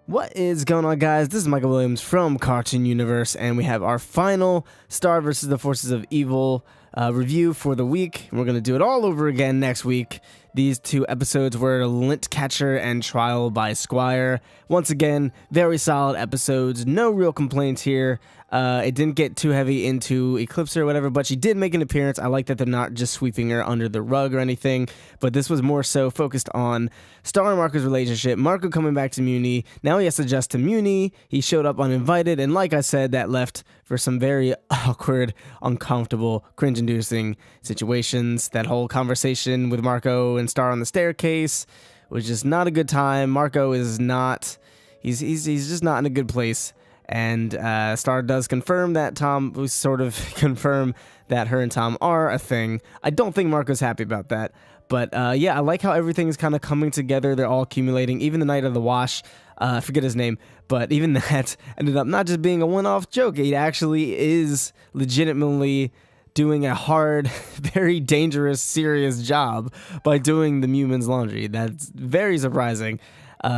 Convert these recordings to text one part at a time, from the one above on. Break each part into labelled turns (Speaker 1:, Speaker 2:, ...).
Speaker 1: What is going on, guys? This is Michael Williams from Cartoon Universe, and we have our final Star versus the Forces of Evil review for the week. We're going to do it all over again next week. These two episodes were Lintcatcher and Trial by Squire. Once again, very solid episodes. No real complaints here. It didn't get too heavy into Eclipsa or whatever, but she did make an appearance. I like that they're not just sweeping her under the rug or anything, but this was more so focused on Star and Marco's relationship. Marco coming back to Mewni. Now he has to adjust to Mewni. He showed up uninvited, and like I said, that left for some very awkward, uncomfortable, cringe-inducing situations. That whole conversation with Marco and Star on the staircase was just not a good time. Marco is not... He's just not in a good place. And Star does confirm that Tom, we sort of confirm that her and Tom are a thing. I don't think Marco's happy about that. But yeah, I like how everything's kind of coming together. They're all accumulating. Even the night of the wash, I forget his name, but even that ended up not just being a one-off joke. It actually is legitimately doing a hard, very dangerous, serious job by doing the Mewman's laundry. That's very surprising.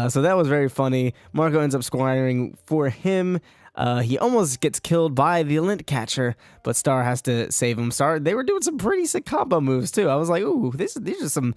Speaker 1: So that was very funny. Marco ends up squiring for him. He almost gets killed by the Lintcatcher, but Star has to save him. Star, they were doing some pretty sick combo moves too. I was like, ooh, these are some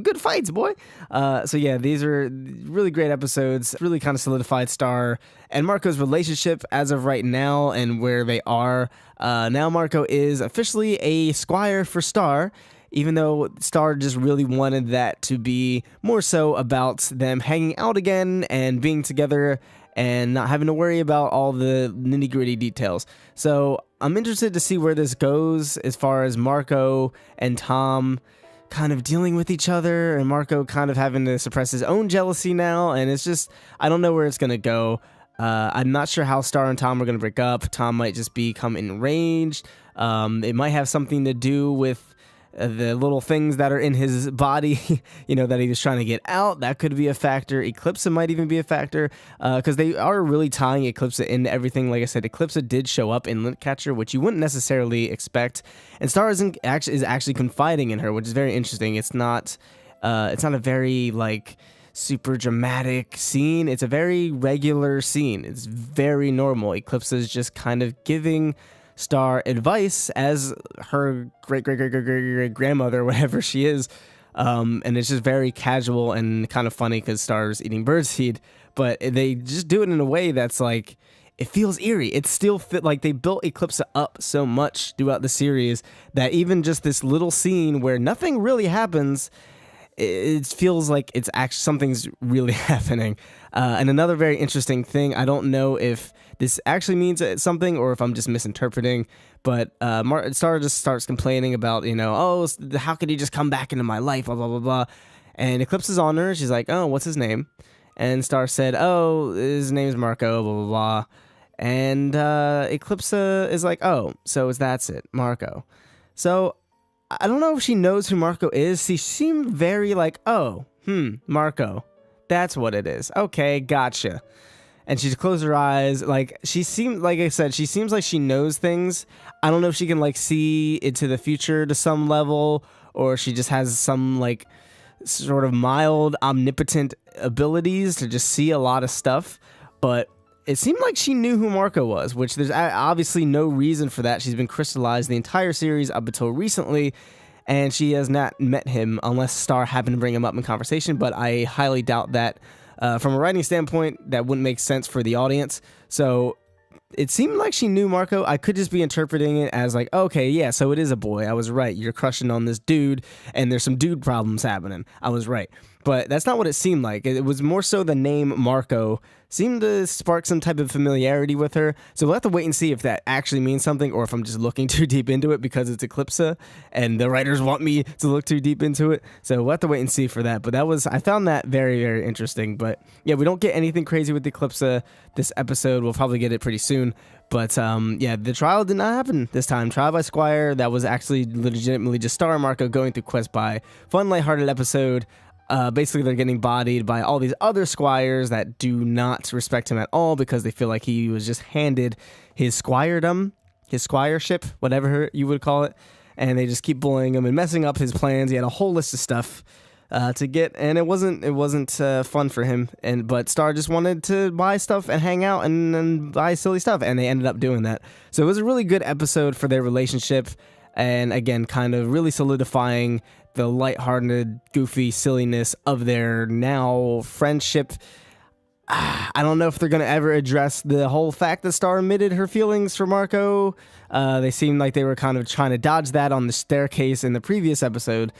Speaker 1: good fights, boy. So yeah, these are really great episodes. Really kind of solidified Star and Marco's relationship as of right now and where they are. Now Marco is officially a Squire for Star, even though Star just really wanted that to be more so about them hanging out again and being together and not having to worry about all the nitty-gritty details. So I'm interested to see where this goes as far as Marco and Tom kind of dealing with each other and Marco kind of having to suppress his own jealousy now. And it's just, I don't know where it's going to go. I'm not sure how Star and Tom are going to break up. Tom might just become enraged. It might have something to do with the little things that are in his body, that he was trying to get out. That could be a factor. Eclipsa might even be a factor, because they are really tying Eclipsa into everything. Like I said, Eclipsa did show up in Lintcatcher, which you wouldn't necessarily expect, and Star is actually confiding in her, which is very interesting. It's not a very super dramatic scene. It's a very regular scene. It's very normal. Eclipsa is just kind of giving Star advice as her great grandmother, whatever she is, and it's just very casual and kind of funny because Star's eating birdseed, but they just do it in a way that's like, it feels eerie. It still fit, like they built Eclipsa up so much throughout the series that even just this little scene where nothing really happens, it feels like it's actually something's really happening. And another very interesting thing, I don't know if this actually means something or if I'm just misinterpreting, but Star just starts complaining about, how could he just come back into my life, blah, blah, blah, blah. And Eclipse is on her. She's like, oh, what's his name? And Star said, oh, his name's Marco, blah, blah, blah. And Eclipsa is like, oh, so that's it, Marco. So I don't know if she knows who Marco is. She seemed very like, oh, Marco. That's what it is. Okay, gotcha. And she closed her eyes. Like, she seemed, like I said, she seems like she knows things. I don't know if she can, see into the future to some level, or she just has some, sort of mild, omnipotent abilities to just see a lot of stuff. But it seemed like she knew who Marco was, which there's obviously no reason for that. She's been crystallized the entire series up until recently, and she has not met him unless Star happened to bring him up in conversation, but I highly doubt that. From a writing standpoint, that wouldn't make sense for the audience. So it seemed like she knew Marco. I could just be interpreting it as like, okay, yeah, so it is a boy. I was right. You're crushing on this dude, and there's some dude problems happening. I was right. But that's not what it seemed like. It was more so the name Marco seemed to spark some type of familiarity with her. So we'll have to wait and see if that actually means something or if I'm just looking too deep into it because it's Eclipsa and the writers want me to look too deep into it. So we'll have to wait and see for that. But I found that very, very interesting. But yeah, we don't get anything crazy with Eclipsa this episode. We'll probably get it pretty soon. But yeah, the trial did not happen this time. Trial by Squire, that was actually legitimately just Star and Marco going through Quest by. Fun, lighthearted episode. Basically, they're getting bodied by all these other squires that do not respect him at all because they feel like he was just handed his squiredom, his squireship, whatever you would call it, and they just keep bullying him and messing up his plans. He had a whole list of stuff to get, and it wasn't fun for him. But Star just wanted to buy stuff and hang out and buy silly stuff, and they ended up doing that. So it was a really good episode for their relationship, and again, kind of really solidifying the lighthearted, goofy silliness of their now friendship. I don't know if they're going to ever address the whole fact that Star admitted her feelings for Marco. They seemed like they were kind of trying to dodge that on the staircase in the previous episode.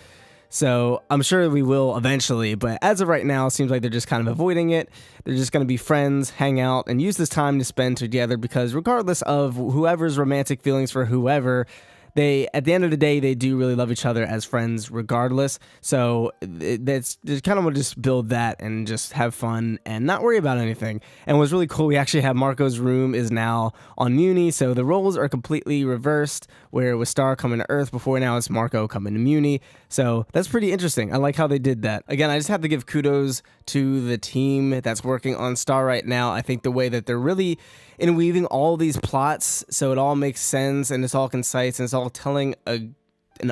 Speaker 1: So I'm sure we will eventually, but as of right now, it seems like they're just kind of avoiding it. They're just going to be friends, hang out, and use this time to spend together, because regardless of whoever's romantic feelings for whoever, they, at the end of the day, they do really love each other as friends regardless. So that's kind of want to just build that and just have fun and not worry about anything. And what's really cool, we actually have Marco's room is now on Mewni, so the roles are completely reversed, where it was Star coming to Earth before, now it's Marco coming to Mewni. So that's pretty interesting. I like how they did that. Again, I just have to give kudos to the team that's working on Star right now. I think the way that they're really interweaving all these plots, so it all makes sense and it's all concise and it's all telling an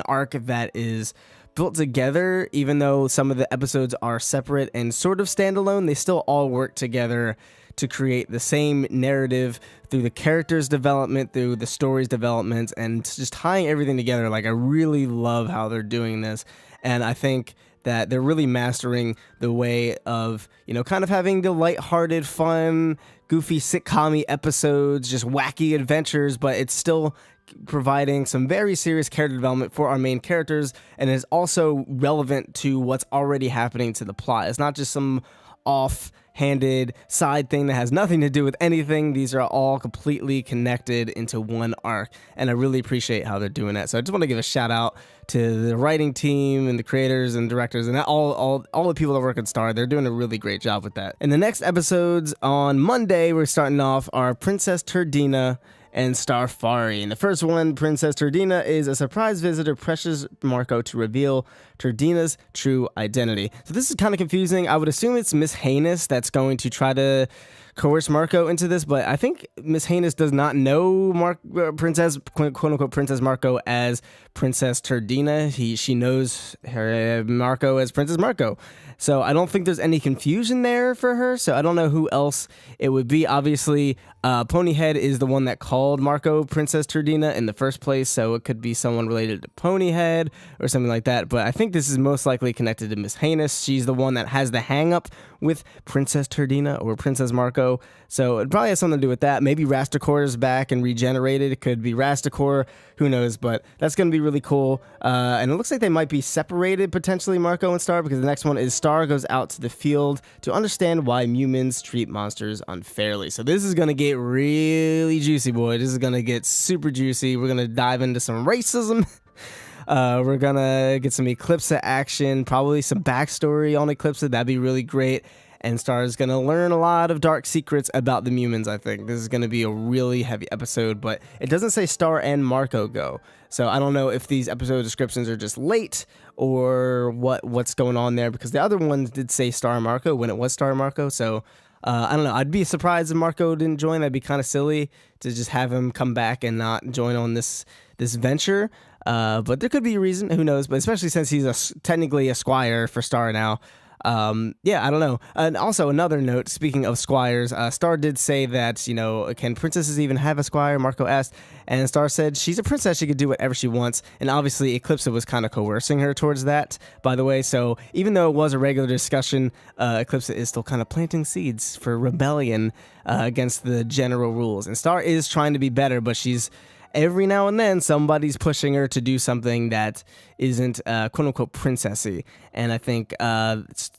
Speaker 1: arc that is built together. Even though some of the episodes are separate and sort of standalone, they still all work together to create the same narrative through the characters' development, through the story's development, and just tying everything together. Like, I really love how they're doing this, and I think that they're really mastering the way of, you know, kind of having the lighthearted, fun, goofy, sitcom-y episodes, just wacky adventures, but it's still providing some very serious character development for our main characters, and is also relevant to what's already happening to the plot. It's not just some off-handed side thing that has nothing to do with anything. These are all completely connected into one arc, and I really appreciate how they're doing that. So I just want to give a shout out to the writing team and the creators and directors and all the people that work at Star. They're doing a really great job with that. In the next episodes on Monday, we're starting off our Princess Turdina and Starfari. In the first one, Princess Turdina is a surprise visitor pressures Marco to reveal Turdina's true identity. So this is kind of confusing. I would assume it's Miss Heinous that's going to try to coerce Marco into this, but I think Miss Heinous does not know Princess, quote-unquote, Princess Marco as Princess Turdina. She knows her Marco as Princess Marco. So I don't think there's any confusion there for her, so I don't know who else it would be. Obviously, Ponyhead is the one that called Marco Princess Turdina in the first place, so it could be someone related to Ponyhead or something like that, but I think this is most likely connected to Miss Heinous. She's the one that has the hang-up with Princess Turdina or Princess Marco, so it probably has something to do with that. Maybe Rastakor is back and regenerated. It could be Rastakor, who knows, but that's going to be really cool, and it looks like they might be separated, potentially, Marco and Star, because the next one is Star goes out to the field to understand why humans treat monsters unfairly. So this is going to get really juicy, boy. This is going to get super juicy. We're going to dive into some racism. We're going to get some Eclipsa action, probably some backstory on Eclipsa. That'd be really great. And Star is going to learn a lot of dark secrets about the humans, I think. This is going to be a really heavy episode, but it doesn't say Star and Marco go. So I don't know if these episode descriptions are just late or what's going on there, because the other ones did say Star and Marco when it was Star and Marco. So I don't know. I'd be surprised if Marco didn't join. That'd be kind of silly to just have him come back and not join on this venture. But there could be a reason. Who knows? But especially since he's technically a Squire for Star now. Yeah, I don't know. And also another note, speaking of squires, Star did say that, you know, can princesses even have a squire? Marco asked, and Star said she's a princess, she could do whatever she wants, and obviously Eclipsa was kind of coercing her towards that, by the way, so even though it was a regular discussion, Eclipsa is still kind of planting seeds for rebellion against the general rules, and Star is trying to be better, but she's every now and then somebody's pushing her to do something that isn't quote-unquote princessy, and I think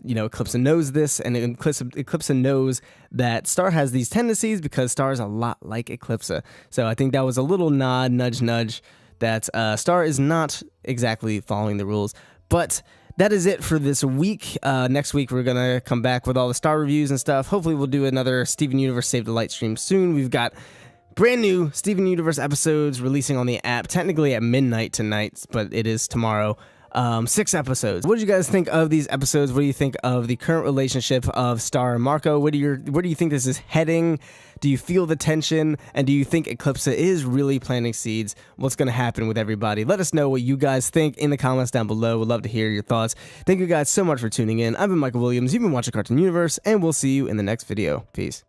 Speaker 1: you know, Eclipsa knows this, and Eclipsa knows that Star has these tendencies because Star is a lot like Eclipsa, so I think that was a little nod, nudge, that Star is not exactly following the rules, but that is it for this week. Next week, we're going to come back with all the Star reviews and stuff. Hopefully, we'll do another Steven Universe Save the Light stream soon. We've got brand new Steven Universe episodes releasing on the app, technically at midnight tonight, but it is tomorrow. 6 episodes. What do you guys think of these episodes? What do you think of the current relationship of Star and Marco? Where do you think this is heading? Do you feel the tension? And do you think Eclipsa is really planting seeds? What's going to happen with everybody? Let us know what you guys think in the comments down below. We'd love to hear your thoughts. Thank you guys so much for tuning in. I've been Michael Williams. You've been watching Cartoon Universe, and we'll see you in the next video. Peace.